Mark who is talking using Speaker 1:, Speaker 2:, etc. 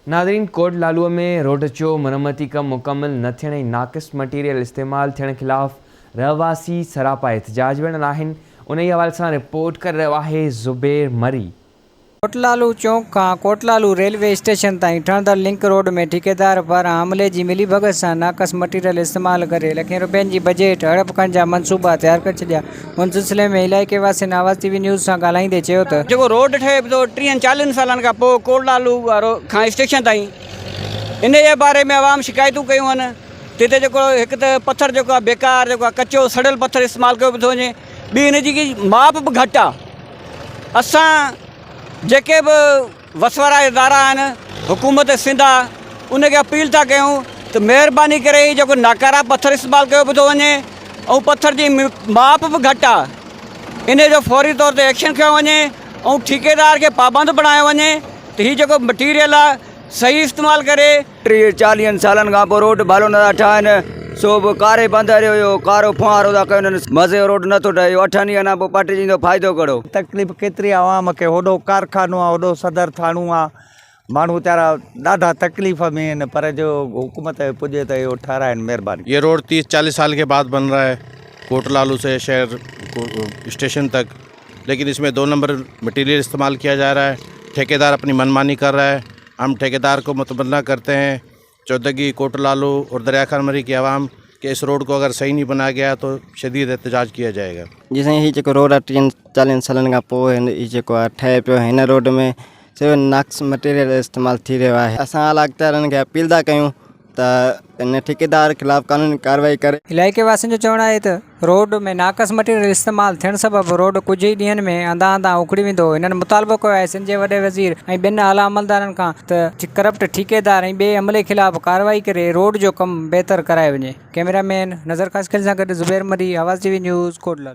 Speaker 1: Nadreen, कोट लालूअ में road जो मरम्मती कम मुकम्मल न थियण ऐं नाक़िस मटीरियल इस्तेमाल थियण ख़िलाफ़ रहवासी सरापा एहतजाज में आहिनि। उन ई हवाले सां रिपोर्ट करे रहियो आहे ज़ुबैर मरी।
Speaker 2: कोटलालू चौक का कोटलालू रेलवे स्टेशन ताईं ठहंदड़ लिंक रोड में ठेकेदार पारां अमले जी मिली भगत सां नाक़स मटीरियल इस्तेमाल करे लखें रुपयनि जी बजट हड़प करण जा मनसूबा तैयार करे छॾिया। उन सिलसिले में इलाइक़े वासियुनि आवाज़ टीवी न्यूज़ सां ॻाल्हाईंदे चयो त
Speaker 3: जेको रोड ठहे थो 30-40 सालनि खां पोइ कोटलालू वारो खां स्टेशन ताईं, इन जे बारे में आवाम शिकायतूं कयूं आहिनि। तिते जेको हिकु त पथर जेको आहे बेकार, जेको आहे कचो सड़ियल पथर इस्तेमालु कयो पियो थो वञे। ॿी हिन जी माप बि घटि आहे। असां जेके बि वसवारा इदारा आहिनि, हुकूमत सिंध आहे, उनखे अपील था कयूं त महिरबानी करे ही जेको नाकारा पथर इस्तेमालु कयो पियो थो वञे ऐं पथर जी माप बि घटि आहे, इन जो फौरी तौर ते एक्शन खयो वञे ऐं ठेकेदार खे पाबंद बणायो वञे त हीउ जेको मटीरियल आहे सही इस्तेमालु करे।
Speaker 4: 30-40 सालनि खां पोइ रोड भलो नथा ठाहिनि, सो बि कारे बंदर हुयो, कारो फुहारो था कनि, मज़े जो रोड नथो ठहे। 8 ॾींहनि खां पोइ पटिजी वेंदो, फ़ाइदो करो।
Speaker 5: तकलीफ़ केतिरी आवाम खे, होॾो कारखानो आहे, होॾो सदर थाणो आहे, माण्हू वीचारा ॾाढा तकलीफ़ में आहिनि, पर जो हुकूमत पुॼे त इहो ठाराइनि, महिरबानी।
Speaker 6: ये रोड 30-40 साल के बाद बन रहा है कोटलालू से शहर स्टेशन तक, लेकिन इसमें 2 नंबर मटीरियल इस्तेमाल किया जा रहा है। ठेकेदार अपनी मनमानी कर रहा है। हम ठेकेदार को मुतमन्ना करते हैं, चौदगी, कोटलालू और दरिया खान मरी की आवाम कि इस रोड को अगर सही नहीं बनाया गया तो शदीद एहतजाज किया जाएगा।
Speaker 7: जैसे ही जो रोड आहे 30-40 सालनि खां पोइ जेको आहे ठहे पियो, हिन रोड में सिर्फ़ु नाक़िस मटीरियल इस्तेमालु थी रहियो आहे। असां आला अख़्तियारनि खे अपील था कयूं त इन ठेकेदार ख़िलाफ़ कानूनी कार्रवाई करे।
Speaker 2: इलाइक़े वासियुनि जो चवणु आहे त रोड में नाक़स मटीरियल इस्तेमालु थियण सबबि रोड कुझु ई ॾींहंनि में अंधा उखड़ी वेंदो। हिननि मुतालबो कयो आहे सिंध जे वॾे वज़ीर ऐं ॿिनि आला अमलदारनि खां त करप्ट ठेकेदार ऐं ॿिए अमले ख़िलाफ़ कार्रवाई करे रोड जो कमु बहितर कराए वञे। कैमरामैन नज़र कासिखिल सां गॾु ज़ुबैर मरी, आवाज़ टीवी न्यूज़, कोटलालू।